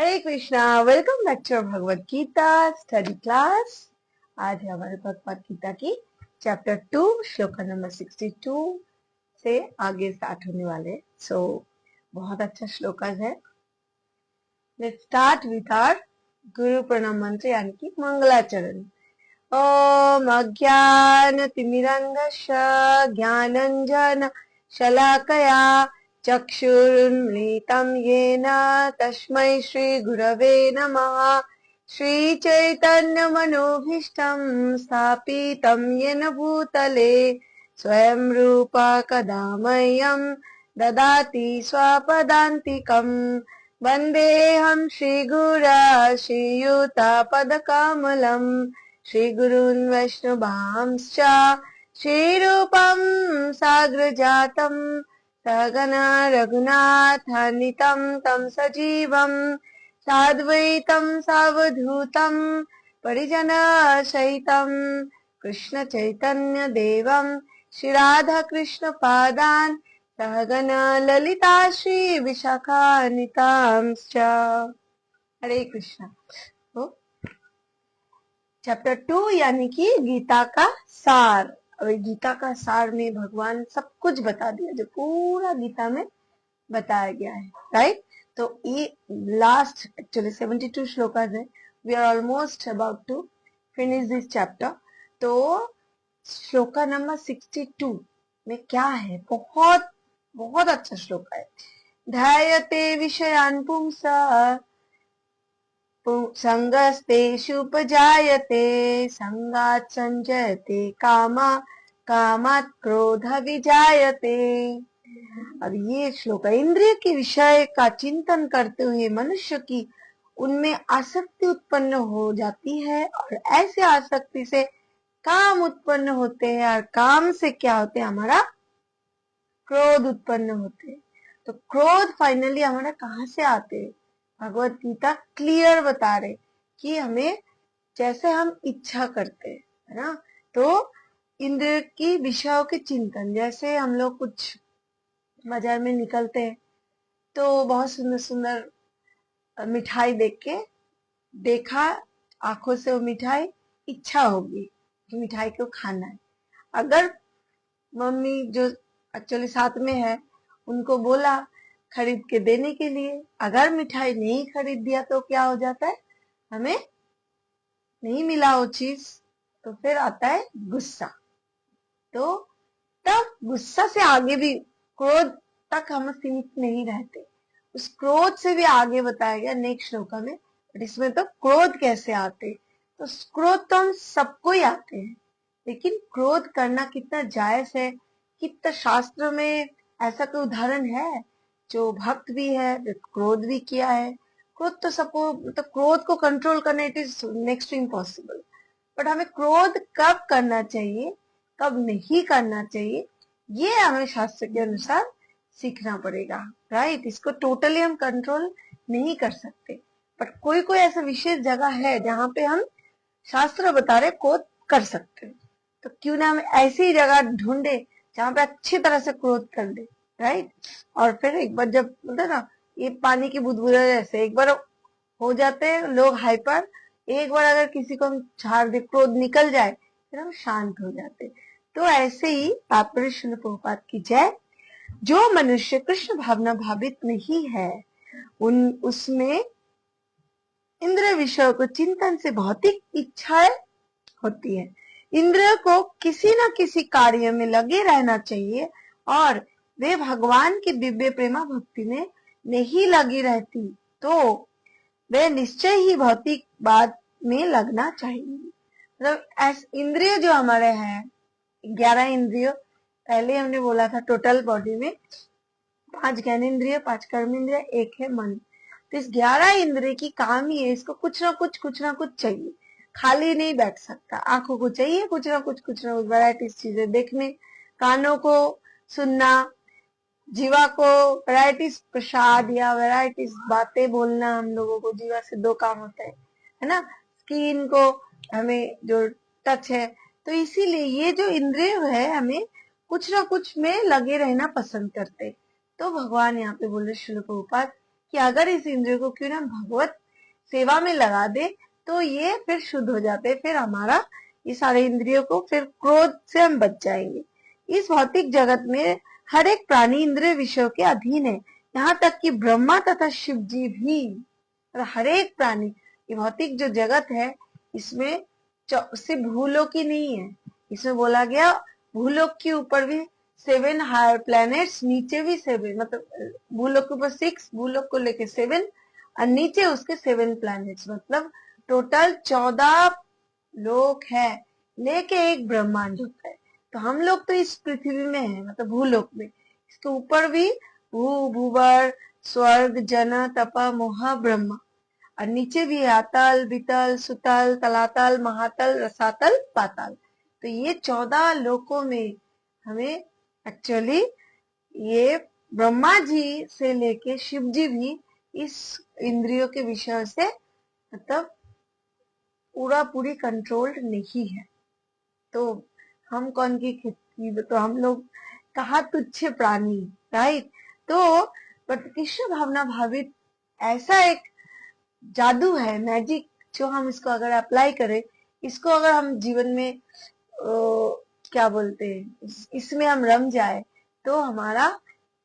Hare Krishna. Welcome back to Bhagavad Gita study class. आज है हमारे भगवत गीता की चैप्टर 2 श्लोक नंबर 62 से आगे स्टार्ट होने वाले। बहुत अच्छा श्लोक है। लेट्स स्टार्ट विथ आवर गुरु प्रणव मंत्र यानी कि मंगलाचरण। ओम अज्ञानतिमिरन्धस्य ज्ञानञ्जन शलाकया चक्षुरुन्मीलितं येन तस्मै श्रीगुरवे नमः। श्रीचैतन्यमनोभीष्टं स्थापितं येन भूतले स्वयं रूपा कदा मह्यं ददाति स्वपदान्तिकम्। वन्देऽहं श्रीगुरा श्रीयुतापदकमलम् श्रीगुरून् वैष्णवांश्च श्रीरूपं साग्रजातं सहगना रघुनाथान्वितं तं सजीवं साद्वैतं सावधूतं परिजनसहितं कृष्णचैतन्यदेवं श्रीराधाकृष्णपादान् सहगना ललिता श्रीविशाखान्वितांश्च। हरे कृष्णा। चैप्टर 2 यानी कि गीता का सार। और गीता का सार में भगवान सब कुछ बता दिया जो पूरा गीता में बताया गया है, राइट। तो ये लास्ट एक्चुअली 72 श्लोकास है। We are almost about to finish this chapter. तो श्लोका नंबर 62 में क्या है, बहुत बहुत अच्छा श्लोक है। ध्यायते विषयान् पुंसः संगस्तेषुपजायते संगात् संजयते कामात् क्रोध विजायते। अब ये श्लोक इंद्रिय के विषय का चिंतन करते हुए मनुष्य की उनमें आसक्ति उत्पन्न हो जाती है और ऐसे आसक्ति से काम उत्पन्न होते हैं और काम से क्या होते हैं, हमारा क्रोध उत्पन्न होते हैं। तो क्रोध फाइनली हमारा कहाँ से आते हैं, भगवत गीता क्लियर बता रहे कि हमें जैसे हम इच्छा करते हैं, है ना। तो इंद्र की विषयों के चिंतन, जैसे हम लोग कुछ बाजार में निकलते हैं तो बहुत सुंदर सुंदर मिठाई देख के देखा आंखों से, वो मिठाई इच्छा होगी कि मिठाई को खाना है। अगर मम्मी जो एक्चुअली साथ में है उनको बोला खरीद के देने के लिए, अगर मिठाई नहीं खरीद दिया तो क्या हो जाता है, हमें नहीं मिला वो चीज तो फिर आता है गुस्सा। तो तब गुस्सा से आगे भी क्रोध तक हम सीमित नहीं रहते, उस क्रोध से भी आगे बताया गया नेक्स्ट श्लोक में। बट इसमें तो क्रोध कैसे आते, तो क्रोध तो हम सबको ही आते हैं, लेकिन क्रोध करना कितना जायज है, कितना शास्त्र में ऐसा कोई उदाहरण है जो भक्त भी है क्रोध भी किया है। क्रोध तो सबको, मतलब क्रोध को कंट्रोल करना it is next to impossible. But हमें क्रोध कब करना चाहिए कब नहीं करना चाहिए, ये हमें शास्त्र के अनुसार सीखना पड़ेगा, राइट। इसको टोटली हम कंट्रोल नहीं कर सकते, बट कोई कोई ऐसा विशेष जगह है जहां पे हम शास्त्र बता रहे क्रोध कर सकते हैं। तो क्यों ना हम ऐसी जगह ढूंढे जहां पे अच्छी तरह से क्रोध कर ले, राइट। और फिर एक बार जब बोलते ना, ये पानी की बुदबुदा जैसे एक बार हो जाते हैं लोग हाइपर, एक बार अगर किसी को हम झाड़ दे, क्रोध निकल जाए, फिर हम शांत हो जाते। तो ऐसे ही तात्पर्य श्रील प्रभुपाद की जय। जो मनुष्य कृष्ण भावना भावित नहीं है उसमें इंद्र विषयों को चिंतन से भौतिक इच्छाएं होती है। इंद्र को किसी न किसी कार्य में लगे रहना चाहिए और वे भगवान की दिव्य प्रेमा भक्ति में नहीं लगी रहती तो वे निश्चय ही भौतिक बात में लगना चाहिए। मतलब इंद्रिय जो हमारे हैं 11 इंद्रिय, पहले हमने बोला था टोटल बॉडी में 5 ज्ञानेंद्रिय, 5 कर्म इंद्रिय, 1 है मन। तो इस 11 इंद्रिय की काम ही है, इसको कुछ ना कुछ चाहिए, खाली नहीं बैठ सकता। आंखों को चाहिए कुछ ना कुछ वैराइटीज चीजें देखने, कानों को सुनना, जीवा को वैराइटीज प्रसाद या वैराइटीज बातें बोलना। हम लोगों को जीवा से 2 काम होता है ना। स्किन को हमें जो टच है, तो इसीलिए ये जो इंद्रिय है हमें कुछ ना कुछ में लगे रहना पसंद करते। तो भगवान यहाँ पे बोल रहे श्रील प्रभुपाद कि अगर इस इंद्रिय को क्यों ना भगवत सेवा में लगा दे तो ये फिर शुद्ध हो जाते, फिर हमारा ये सारे इंद्रियों को, फिर क्रोध से हम बच जाएंगे। इस भौतिक जगत में हर एक प्राणी इंद्रिय विषयों के अधीन है, यहाँ तक कि ब्रह्मा तथा शिव जी भी। और हर एक प्राणी, ये भौतिक जो जगत है इसमें सिर्फ भूलोक ही नहीं है, इसमें बोला गया भूलोक के ऊपर भी 7 हायर प्लैनेट्स, नीचे भी 7, मतलब भूलोक के ऊपर 6, भूलोक को लेके 7 और नीचे उसके 7 प्लैनेट्स, मतलब टोटल 14 लोक है, लेके एक ब्रह्मांड होता है। तो हम लोग तो इस पृथ्वी में है, मतलब भूलोक में, इसके ऊपर भी भूवर, स्वर्ग, जन, तप, मोह, ब्रह्मा, और नीचे भी है अतल, वितल, सुतल, तलातल, महातल, रसातल, पाताल। तो ये 14 लोकों में हमें एक्चुअली ये ब्रह्मा जी से लेके शिव जी भी इस इंद्रियों के विषय से मतलब पूरा पूरी कंट्रोल्ड नहीं है। तो हम कौन की खेती, तो हम लोग कहा तुच्छ प्राणी, राइट। तो बट कृष्ण भावना भावित ऐसा एक जादू है, मैजिक, जो हम इसको अगर अप्लाई करें, इसको अगर हम जीवन में क्या बोलते हैं, इसमें हम रम जाए तो हमारा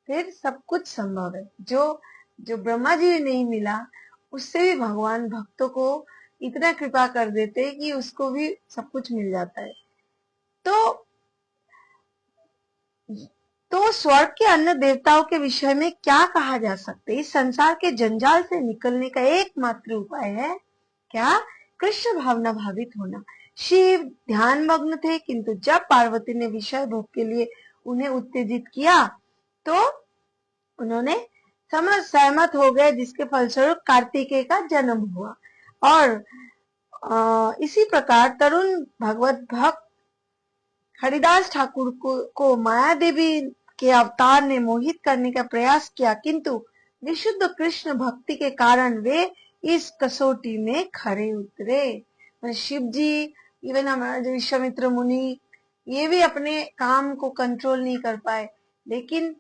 फिर सब कुछ संभव है। जो जो ब्रह्मा जी नहीं मिला, उससे भी भगवान भक्तों को इतना कृपा कर देते कि उसको भी सब कुछ मिल जाता है। तो स्वर्ग के अन्य देवताओं के विषय में क्या कहा जा सकता है? इस संसार के जंजाल से निकलने का एकमात्र उपाय है क्या? कृष्ण भावना भावित होना। शिव ध्यान मग्न थे, किंतु जब पार्वती ने विषय भोग के लिए उन्हें उत्तेजित किया तो उन्होंने समझ सहमत हो गए, जिसके फलस्वरूप कार्तिकेय का जन्म हुआ। और इसी प्रकार तरुण भगवत भक्त हरिदास ठाकुर को माया देवी के अवतार ने मोहित करने का प्रयास किया, किंतु विशुद्ध कृष्ण भक्ति के कारण वे इस कसौटी में खरे उतरे। शिव जी, इवन हमारा जो विश्वामित्र मुनि, ये भी अपने काम को कंट्रोल नहीं कर पाए, लेकिन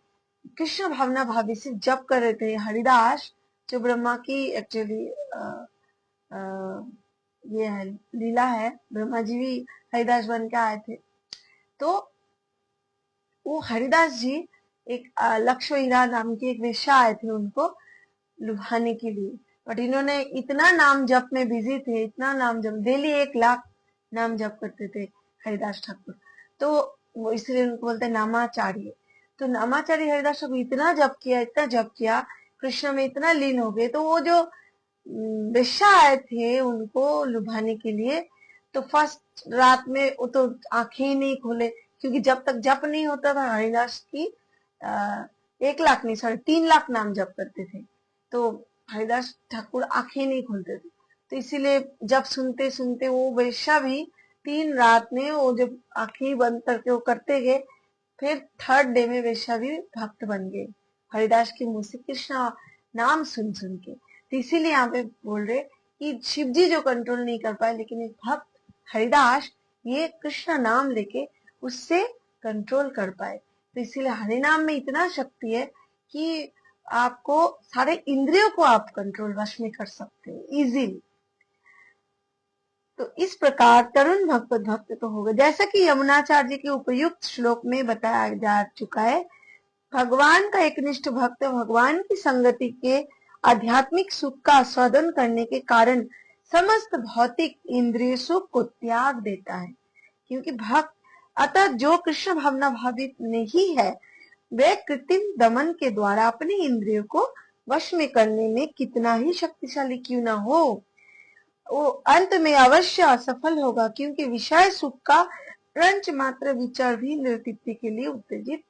कृष्ण भावना भावी से जप कर रहे थे। हरिदास जो ब्रह्मा की एक्चुअली ये है लीला है, ब्रह्मा जी भी हरिदास बन के आए थे। तो वो हरिदास जी एक लक्ष्मीरा नाम की एक वेश्या आए थे उनको लुभाने के लिए, बट इन्होंने इतना नाम जप में बिजी थे, इतना नाम जप, डेली 1 लाख नाम जप करते थे हरिदास ठाकुर। तो वो इसलिए उनको बोलते नामाचार्य। तो नामाचार्य हरिदास ठाकुर इतना जप किया, इतना जप किया, कृष्ण में इतना लीन हो गए। तो वो जो वेश्या आए थे उनको लुभाने के लिए, तो फर्स्ट रात में वो तो आंखें ही नहीं खोले, क्योंकि जब तक जप नहीं होता था हरिदास की 1 लाख नहीं, 3.5 लाख नाम जप करते थे, तो हरिदास ठाकुर आंखें नहीं खोलते थे। तो इसीलिए जब सुनते सुनते वो वेश्या भी 3 रात में वो जब आंखें बंद करके वो करते गए, फिर थर्ड डे में वेश्या भी भक्त बन गए हरिदास के मुंह से कृष्णा नाम सुन सुन के। तो इसीलिए यहाँ पे बोल रहे कि शिव जी जो कंट्रोल नहीं कर पाए, लेकिन एक भक्त हरिदास ये कृष्ण नाम लेके उससे कंट्रोल कर पाए। तो इसीलिए हरि नाम में इतना शक्ति है कि आपको सारे इंद्रियों को आप कंट्रोल वश में कर सकते हो इजीली। तो इस प्रकार तरुण भक्त तो होगा, जैसा कि यमुनाचार्य के उपयुक्त श्लोक में बताया जा चुका है। भगवान का एक निष्ठ भक्त भगवान की संगति के आध्यात्मिक सुख का आस्वादन करने के कारण समस्त भौतिक इंद्रिय सुख को त्याग देता है, क्योंकि भक्त अतः जो कृष्ण भावना भावित नहीं है, वे कृत्रिम दमन के द्वारा अपने इंद्रियों को वश में करने में कितना ही शक्तिशाली क्यों न हो, वो अंत में अवश्य असफल होगा, क्योंकि विषय सुख का रंच मात्र विचार भी नृत्य के लिए उत्तेजित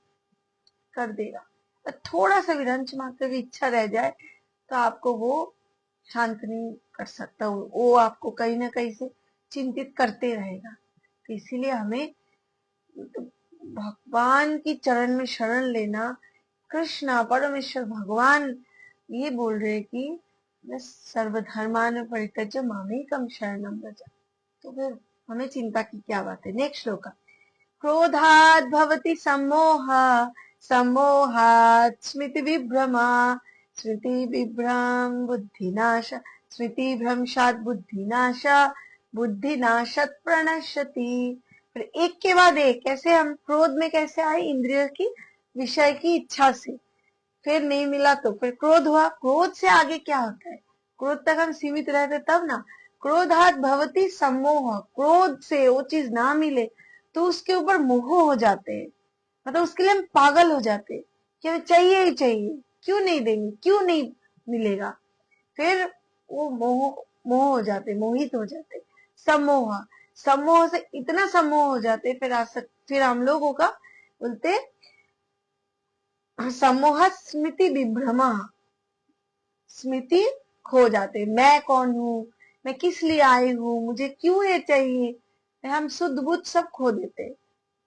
कर देगा। तो थोड़ा सा भी रंच मात्र भी इच्छा रह जाए तो आपको वो शांत नहीं कर सकता, वो आपको कहीं ना कहीं से चिंतित करते रहेगा। तो इसीलिए हमें तो भगवान की चरण में शरण लेना, कृष्ण परमेश्वर भगवान ये बोल रहे कि सर्वधर्मान परित्यज्य मामेकम शरणम व्रज। तो फिर हमें चिंता की क्या बात है। नेक्स्ट श्लोक, क्रोधात् भवति सम्मोह, सम्मोहात् स्मृति विभ्रमा, स्मृति विभ्रम बुद्धिनाश, स्मृति भ्रंशात बुद्धिनाश, बुद्धिनाशत प्रणश्यति। फिर एक के बाद एक, कैसे हम क्रोध में कैसे आए, इंद्रिय की विषय की इच्छा से, फिर नहीं मिला तो फिर क्रोध हुआ, क्रोध से आगे क्या होता है, क्रोध तक हम सीमित रहते तब ना, क्रोधात भवति सम्मोह, क्रोध से वो चीज ना मिले तो उसके ऊपर मोह हो जाते हैं, मतलब उसके लिए हम पागल हो जाते हैं कि हमें चाहिए ही चाहिए, क्यों नहीं देंगे, क्यों नहीं मिलेगा, फिर वो मोह मोह हो जाते, मोहित हो जाते, सम्मोह, सम्मोह से इतना सम्मोह हो जाते, फिर आसक्त, फिर हम लोगों का बोलते सम्मोह स्मृति विभ्रमा, स्मृति खो जाते, मैं कौन हूँ, मैं किस लिए आई हूँ, मुझे क्यों ये चाहिए, हम शुद्ध बुद्ध सब खो देते।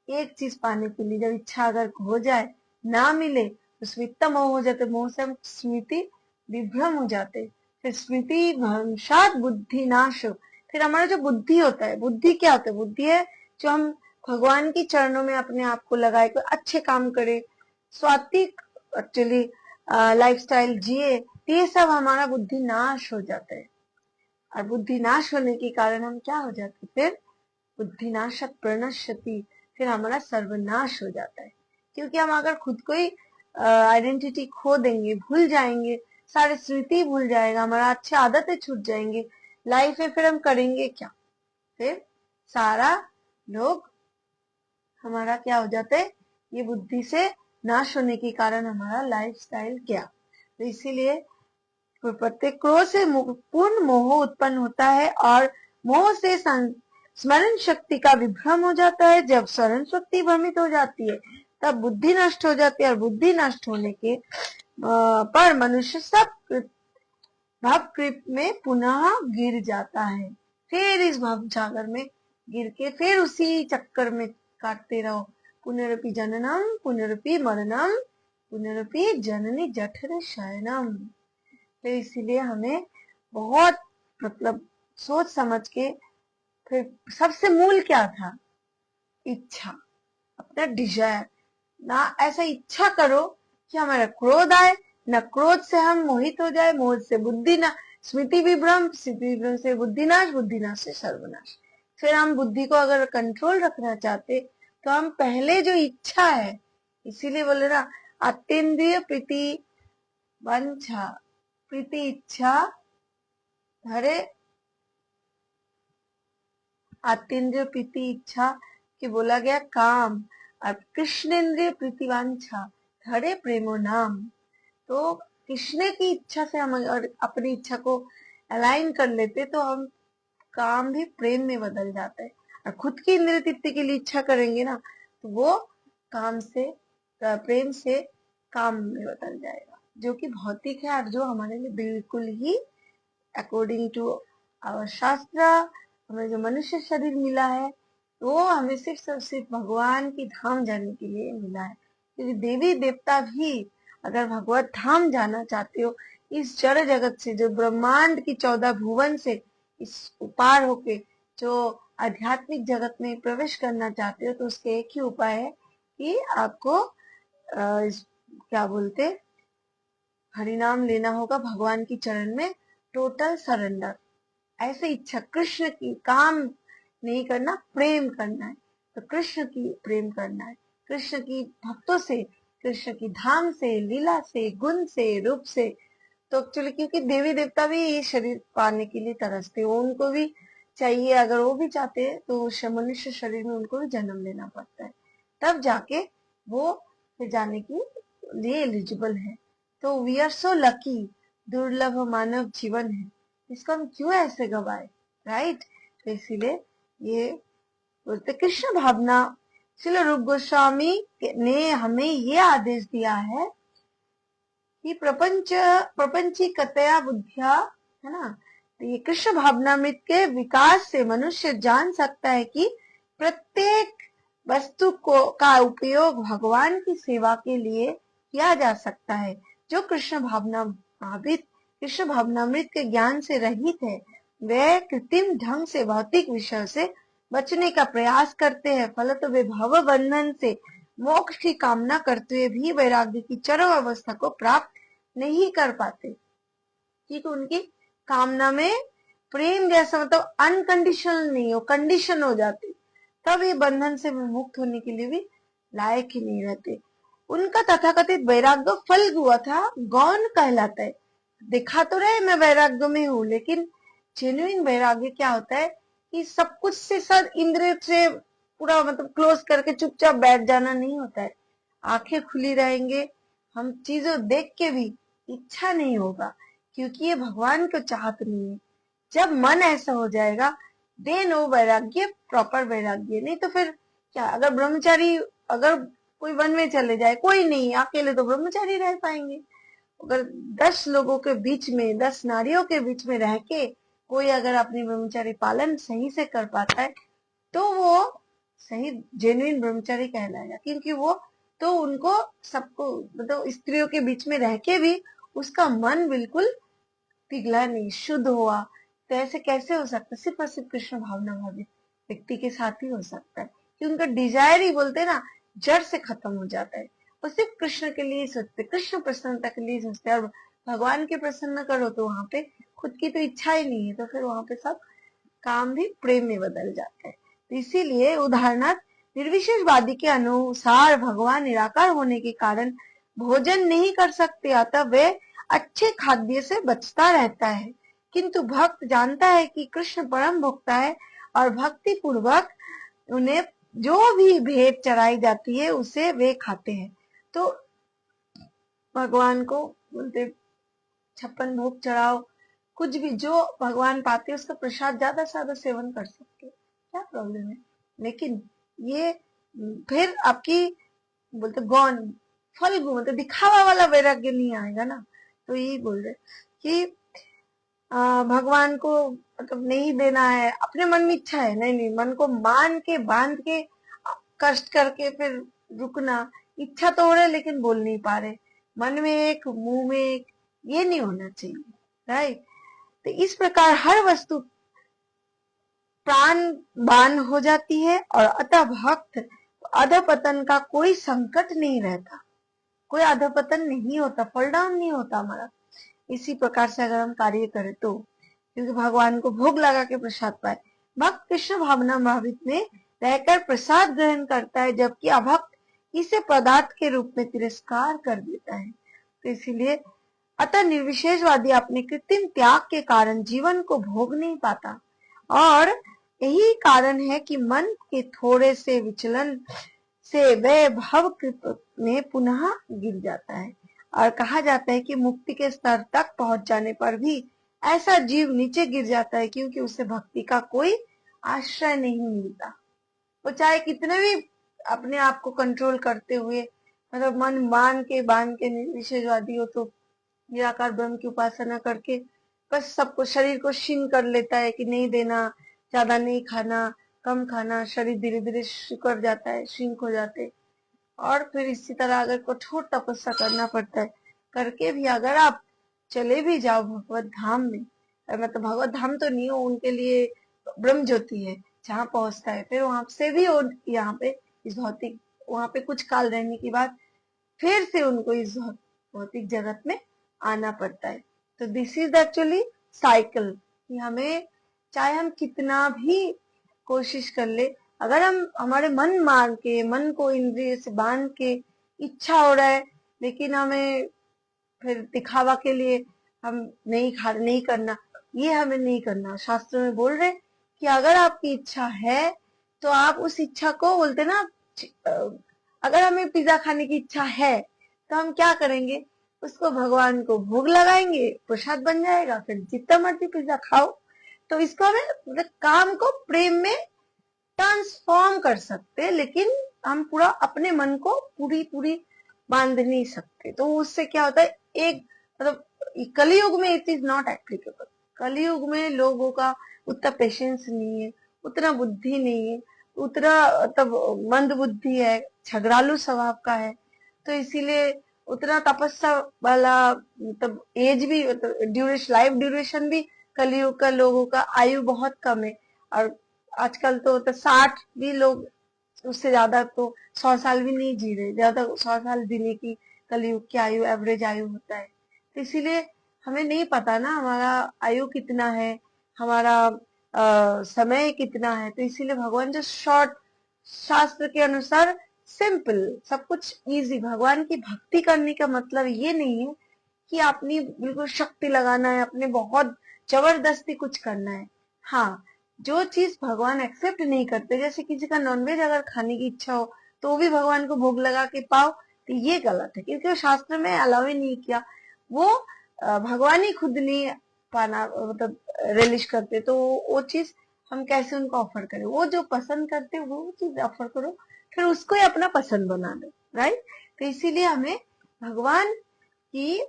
एक चीज पाने के लिए जब इच्छा अगर हो जाए, ना मिले तो स्मृत मोह हो जाते, मोह से हम स्मृति विभ्रम हो जाते, फिर स्मृति भ्रंशात बुद्धि नाश, फिर हमारा जो बुद्धि होता है, बुद्धि क्या होता है, बुद्धि है जो हम भगवान की चरणों में अपने आप को लगाए, कोई अच्छे काम करे, स्वात्विक एक्चुअली लाइफस्टाइल जिए, ये सब हमारा बुद्धि नाश हो जाता है। और बुद्धि नाश होने के कारण हम क्या हो जाते, फिर बुद्धि नाशत प्रणश्यति, फिर हमारा सर्वनाश हो जाता है, क्योंकि हम अगर खुद को ही आइडेंटिटी खो देंगे, भूल जाएंगे, सारे स्मृति भूल जाएगा, हमारा अच्छे आदतें छूट जाएंगे लाइफ में, फिर हम करेंगे क्या, फिर सारा लोग हमारा क्या हो जाता है, ये बुद्धि से नाश होने के कारण हमारा लाइफस्टाइल क्या, तो इसीलिए प्रत्येक क्रोध से पूर्ण मोह उत्पन्न होता है, और मोह से स्मरण शक्ति का विभ्रम हो जाता है, जब स्मरण शक्ति भ्रमित हो जाती है तब बुद्धि नष्ट हो जाती है, और बुद्धि नष्ट होने के पर मनुष्य सब भव कृप में पुनः गिर जाता है, फिर इस भव सागर में गिर के फिर उसी चक्कर में काटते रहो, पुनरपि जननम पुनरपि मरणम पुनरपि जननी जठर शयनम। तो इसीलिए हमें बहुत मतलब सोच समझ के, फिर सबसे मूल क्या था, इच्छा, अपना डिजायर, ना ऐसा इच्छा करो कि हमारा क्रोध आए, न क्रोध से हम मोहित हो जाए, मोहित से बुद्धि ना, स्मृति विभ्रम, स्मृति विभ्रम से बुद्धिनाश, बुद्धिनाश से सर्वनाश। फिर हम बुद्धि को अगर कंट्रोल रखना चाहते तो हम पहले जो इच्छा है, इसीलिए बोले ना अत्यंद्रिय प्रीति वांछा, प्रीति इच्छा धरे, आतेंद्रिय प्रीति इच्छा कि बोला गया काम, और कृष्णेंद्रिय प्रीतिवांछा धरे प्रेमो नाम। तो कृष्ण की इच्छा से हम अगर अपनी इच्छा को अलाइन कर लेते तो हम काम भी प्रेम में बदल जाता है, और खुद की इंद्रिय तृप्ति के लिए इच्छा करेंगे ना तो वो काम से, प्रेम से काम में बदल जाएगा, जो कि भौतिक है और जो हमारे लिए बिल्कुल ही अकॉर्डिंग टू आवर शास्त्र, हमें जो मनुष्य शरीर मिला है वो हमें सिर्फ और सिर्फ भगवान की धाम जाने के लिए मिला है, क्योंकि देवी देवता भी अगर भगवत धाम जाना चाहते हो, इस जड़ जगत से, जो ब्रह्मांड की 14 भुवन से इस पार होके जो आध्यात्मिक जगत में प्रवेश करना चाहते हो, तो उसके एक ही उपाय है कि आपको क्या बोलते, हरिनाम लेना होगा, भगवान की चरण में टोटल सरेंडर, ऐसे इच्छा, कृष्ण की काम नहीं करना, प्रेम करना है, तो कृष्ण की प्रेम करना है, कृष्ण की भक्तों से, कृष्ण की धाम से, लीला से, गुण से, रूप से। तो एक्चुअली क्योंकि देवी देवता भी ये शरीर पाने के लिए तरसते हो, उनको भी चाहिए, अगर वो भी चाहते हैं तो मनुष्य शरीर में उनको भी जन्म लेना पड़ता है, तब जाके वो फिर जाने के लिए एलिजिबल है। तो वी आर सो लकी, दुर्लभ मानव जीवन है, इसको हम क्यों ऐसे गवाए, राइट। तो इसीलिए ये बोलते कृष्ण भावना, श्रील रूप गोस्वामी ने हमें ये आदेश दिया है कि प्रपंचीकतया बुद्धिया, है ना, तो ये कृष्ण भावनामृत के विकास से मनुष्य जान सकता है कि प्रत्येक वस्तु को का उपयोग भगवान की सेवा के लिए किया जा सकता है। जो कृष्ण भावनामृत के ज्ञान से रहित है, वे कृत्रिम ढंग से भौतिक विषय से बचने का प्रयास करते हैं, फलतः वे भव बंधन से मोक्ष की कामना करते हुए भी वैराग्य की चरम अवस्था को प्राप्त नहीं कर पाते, ठीक है, उनकी कामना में प्रेम जैसा मतलब अनकंडीशनल नहीं हो, कंडीशन हो जाती, तब ये बंधन से मुक्त होने के लिए भी लायक ही नहीं रहते। उनका तथाकथित वैराग्य फल हुआ था, गौण कहलाता है। दिखा तो रहे मैं वैराग्य में हूँ, लेकिन जेन्युइन वैराग्य क्या होता है कि सब कुछ से सर इंद्रिय से पूरा मतलब क्लोज करके चुपचाप बैठ जाना नहीं होता है। आंखें खुली रहेंगे, हम चीजों देख के भी इच्छा नहीं होगा, क्योंकि ये भगवान को चाहत नहीं है। जब मन ऐसा हो जाएगा देन वो वैराग्य प्रॉपर वैराग्य। नहीं तो फिर क्या, अगर ब्रह्मचारी, अगर कोई वन में चले जाए, कोई नहीं, अकेले तो ब्रह्मचारी रह पाएंगे। अगर 10 लोगों के बीच में, 10 नारियों के बीच में रह के कोई अगर अपनी ब्रह्मचारी पालन सही से कर पाता है तो वो सही जेन्युइन ब्रह्मचारी कहलाएगा, क्योंकि वो तो उनको सबको मतलब स्त्रियों के बीच में रह के भी उसका मन बिल्कुल पिघला नहीं, शुद्ध हुआ। तो ऐसे कैसे हो सकता है? सिर्फ और सिर्फ कृष्ण भावना भावित व्यक्ति के साथ ही हो सकता है, कि उनका डिजायर ही बोलते हैं ना जड़ से खत्म हो जाता है। वो सिर्फ कृष्ण के लिए सोचते, कृष्ण प्रसन्नता के लिए सोचते हैं। और भगवान के प्रसन्न करो तो वहां पे खुद की तो इच्छा ही नहीं है, तो फिर वहां पे सब काम भी प्रेम में बदल जाता है। तो इसीलिए उदाहरणार्थ निर्विशेषवादी के अनुसार भगवान निराकार होने के कारण भोजन नहीं कर सकते, अतः वे अच्छे खाद्य से बचता रहता है। किंतु भक्त जानता है कि कृष्ण परम भोक्ता है और भक्ति पूर्वक उन्हें जो भी भेंट चढ़ाई जाती है उसे वे खाते हैं। तो भगवान को बोलते 56 भोग चढ़ाओ, कुछ भी जो भगवान पाते उसका प्रसाद ज्यादा से ज्यादा सेवन कर सकते हो, क्या प्रॉब्लम है। लेकिन ये फिर आपकी बोलते गौण फल मतलब दिखावा वाला वैराग्य नहीं आएगा ना। तो यही बोल रहे कि भगवान को मतलब नहीं देना है, अपने मन में इच्छा है, नहीं नहीं, मन को मान के बांध के कष्ट करके फिर रुकना, इच्छा तो हो रहा है लेकिन बोल नहीं पा रहे, मन में एक मुंह में एक, ये नहीं होना चाहिए, राइट। तो इस प्रकार हर वस्तु प्राण बान हो जाती है और अतः भक्त अधपतन का कोई संकट नहीं रहता, कोई अधपतन नहीं होता, फॉल डाउन नहीं होता हमारा। इसी प्रकार से अगर हम कार्य करें तो, क्योंकि भगवान को भोग लगा के प्रसाद पाए। भक्त कृष्ण भावना भावित में रहकर प्रसाद ग्रहण करता है, जबकि अभक्त इसे पदार्थ के रूप में तिरस्कार कर देता है। तो इसीलिए अतः निर्विशेषवादी अपने कृत्रिम त्याग के कारण जीवन को भोग नहीं पाता, और यही कारण है कि मन के थोड़े से विचलन से वह भव में पुनः गिर जाता है। और कहा जाता है कि मुक्ति के स्तर तक पहुंच जाने पर भी ऐसा जीव नीचे गिर जाता है, क्योंकि उसे भक्ति का कोई आश्रय नहीं मिलता। वो चाहे कितने भी अपने आप को कंट्रोल करते हुए मतलब मन मान के बांध के निर्विशेषवादी हो तो निराकार ब्रह्म की उपासना करके बस सबको शरीर को क्षीण कर लेता है कि नहीं देना, ज्यादा नहीं खाना, कम खाना, शरीर धीरे धीरे सिकुड़ जाता है, श्रिंक हो जाते हैं। और फिर इसी तरह अगर कठोर तपस्या करना पड़ता है, करके भी अगर आप चले भी जाओ भगवत धाम में, मतलब भगवत धाम तो नहीं हो, उनके लिए ब्रह्म ज्योति है जहाँ पहुंचता है, फिर वहां से भी वो यहाँ पे इस भौतिक, वहां पे कुछ काल रहने के बाद फिर से उनको इस भौतिक जगत में आना पड़ता है। तो दिस इज एक्चुअली साइकिल, कि हमें चाहे हम कितना भी कोशिश कर ले, अगर हम हमारे मन मार के, मन को इंद्रिय से बांध के इच्छा हो रहा है लेकिन हमें फिर दिखावा के लिए हम नहीं खा, नहीं करना, ये हमें नहीं करना। शास्त्र में बोल रहे कि अगर आपकी इच्छा है तो आप उस इच्छा को बोलते ना, अगर हमें पिज्जा खाने की इच्छा है तो हम क्या करेंगे, उसको भगवान को भोग लगाएंगे, प्रसाद बन जाएगा, फिर जितना मर्जी पिज्जा खाओ। तो इसको हमें मतलब काम को प्रेम में ट्रांसफॉर्म कर सकते हैं, लेकिन हम पूरा अपने मन को पूरी पूरी बांध नहीं सकते। तो उससे क्या होता है, एक मतलब कलयुग में इट इज नॉट एप्लीकेबल। कलयुग में लोगों का उतना पेशेंस नहीं है, उतना बुद्धि नहीं है, उतना तब मंद बुद्धि है, झगड़ालू स्वभाव का है। तो इसीलिए उतना तपस्या वाला मतलब एज भी, ड्यूरेशन, लाइफ ड्यूरेशन भी कलयुग का लोगों का आयु बहुत कम है। और आजकल तो 60 भी लोग, उससे ज्यादा तो 100 साल भी नहीं जी रहे, ज्यादा 100 साल जीने की कलयुग की आयु एवरेज आयु होता है। तो इसीलिए हमें नहीं पता ना हमारा आयु कितना है, हमारा समय कितना है, तो इसीलिए भगवान जो शॉर्ट, शास्त्र के अनुसार सिंपल, सब कुछ इजी। भगवान की भक्ति करने का मतलब ये नहीं है कि आपने बिल्कुल शक्ति लगाना है, अपने बहुत जबरदस्ती कुछ करना है। हाँ, जो चीज भगवान एक्सेप्ट नहीं करते, जैसे किसी का नॉनवेज अगर खाने की इच्छा हो तो भी भगवान को भोग लगा के पाओ, तो ये गलत है, क्योंकि वो शास्त्र में अलाउ ही नहीं किया। वो भगवान ही खुद नहीं पाना मतलब रिलिश करते, तो वो चीज हम कैसे उनको ऑफर करें? वो जो पसंद करते वो चीज ऑफर करो, फिर उसको ही अपना पसंद बना दो, राइट। तो इसीलिए हमें भगवान की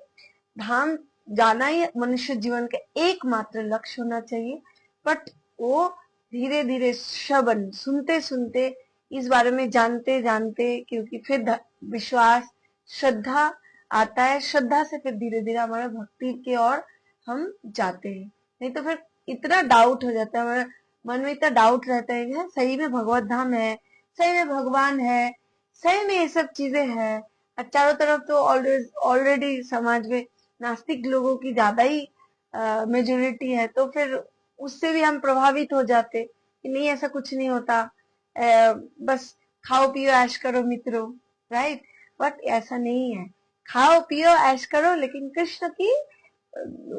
धाम जाना ही मनुष्य जीवन का एकमात्र लक्ष्य होना चाहिए। बट वो धीरे धीरे श्रवण सुनते सुनते, इस बारे में जानते जानते, क्योंकि फिर विश्वास, श्रद्धा आता है, श्रद्धा से फिर धीरे धीरे हमारा भक्ति की ओर हम जाते हैं। नहीं तो फिर इतना डाउट हो जाता है, हमारे मन में इतना डाउट रहता है कि सही में भगवत धाम है, सही में भगवान है, सही में ये सब चीजें हैं। और चारों तरफ तो ऑलरेडी समाज में नास्तिक लोगों की ज्यादा ही मेजोरिटी है, तो फिर उससे भी हम प्रभावित हो जाते कि नहीं, ऐसा कुछ नहीं होता, बस खाओ पियो ऐश करो मित्रों, राइट। बट ऐसा नहीं है, खाओ पियो ऐश करो, लेकिन कृष्ण की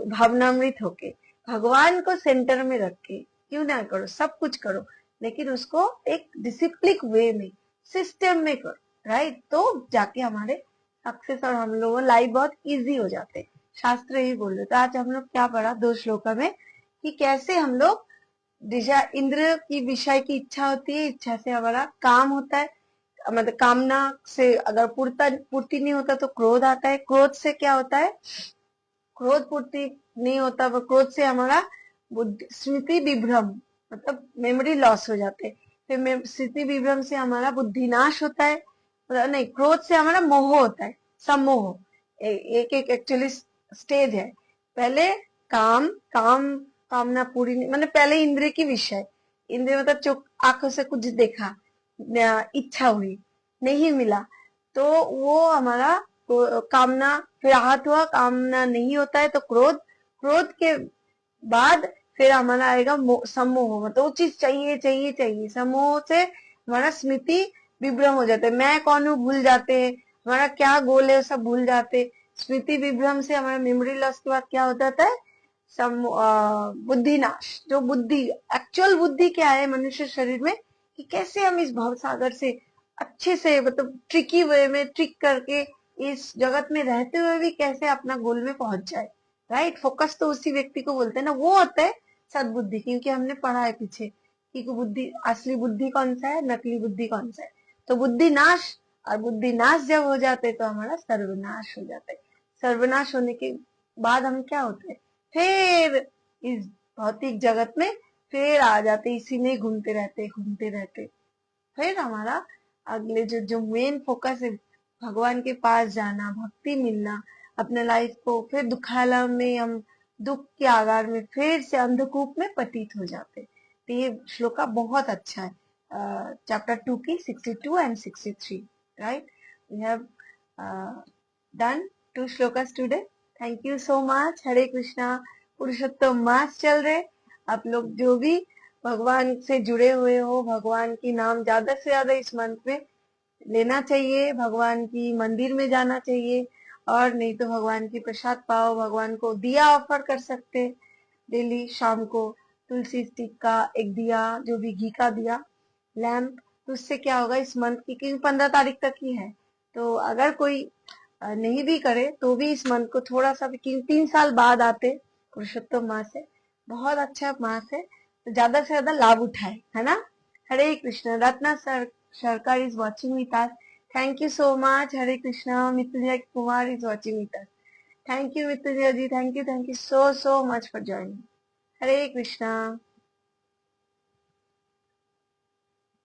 भावनामृत होके, भगवान को सेंटर में रख के क्यों ना करो, सब कुछ करो, लेकिन उसको एक डिसिप्लिन वे में, सिस्टम में करो, राइट। तो जाके हमारे सक्सेस और हम लोगों लाइफ बहुत इजी हो जाते। शास्त्र ही बोल रहे। तो आज हम लोग क्या पढ़ा 2 श्लोका में, कि कैसे हम लोग इंद्र की विषय की इच्छा होती है, इच्छा से हमारा काम होता है, मतलब कामना से अगर पूर्ति नहीं होता तो क्रोध आता है, क्रोध से क्या होता है, क्रोध पूर्ति नहीं होता, वो क्रोध से हमारा स्मृति विभ्रम, मतलब मेमोरी लॉस हो जाते हैं। फिर स्मृति विभ्रम से हमारा बुद्धि नाश होता है, मतलब नहीं, क्रोध से हमारा मोह होता है, सम्मोह। एक एक एक्चुअली स्टेज है। पहले कामना पूरी नहीं, मतलब पहले इंद्रिय की विषय, इंद्रिय मतलब चुप आंखों से कुछ देखा, इच्छा हुई, नहीं मिला, तो वो हमारा कामना, फिर आहत हुआ, कामना नहीं होता है तो क्रोध, क्रोध के बाद फिर हमारा आएगा सम्मोह, मतलब वो चीज चाहिए चाहिए चाहिए। सम्मोह से हमारा स्मृति विभ्रम हो जाता है, मैं कौन हूँ भूल जाते हैं, हमारा क्या गोल है सब भूल जाते। स्मृति विभ्रम से हमारा मेमोरी लॉस के बाद क्या हो जाता है, बुद्धि नाश। जो बुद्धि, एक्चुअल बुद्धि क्या है मनुष्य शरीर में, कि कैसे हम इस भव सागर से अच्छे से, मतलब ट्रिकी वे में ट्रिक करके इस जगत में रहते हुए भी कैसे अपना गोल में पहुंच जाए, राइट। फोकस तो उसी व्यक्ति को बोलते हैं ना, वो होता है सदबुद्धि, क्योंकि हमने पढ़ा है पीछे कि बुद्धि, असली बुद्धि कौन सा है, नकली बुद्धि कौन सा है। तो बुद्धि नाश, और बुद्धि नाश जब हो जाते तो हमारा सर्वनाश हो जाता है। सर्वनाश होने के बाद हम क्या होते हैं, फिर इस भौतिक जगत में फिर आ जाते, इसी में घूमते रहते। फिर हमारा अगले जो मेन फोकस है, भगवान के पास जाना, भक्ति मिलना, अपने लाइफ को फिर दुखालय में हम दुख के आगार में फिर से अंधकूप में पतित हो जाते। तो ये श्लोका बहुत अच्छा है, चैप्टर 2 की 62 and 63, right. We have done 2 श्लोकास today. Thank you so much. Hare Krishna. Purushottam Maas चल रहे, आप लोग जो भी भगवान से जुड़े हुए हो, भगवान की नाम ज्यादा से ज्यादा इस मंथ में लेना चाहिए, भगवान की मंदिर में जाना चाहिए, और नहीं तो भगवान की प्रसाद पाओ, भगवान को दिया ऑफर कर सकते डेली शाम को, तुलसी स्टिक का एक दिया, जो भी घी का दिया, लैम्प। तो उससे क्या होगा इस मंथ की, क्योंकि 15 तारीख तक ही है, तो अगर कोई नहीं भी करे तो भी इस मंथ को थोड़ा सा भी, 3 साल बाद आते पुरुषोत्तम मास है, बहुत अच्छा मास है, तो ज्यादा से ज्यादा लाभ उठाए, है ना। हरे Krishna. Ratna Sarkar is watching with us, thank you so much. Hare Krishna. Mitunjay Kumar is watching with us, thank you Mitunjay ji, thank you so much for joining. Hare Krishna.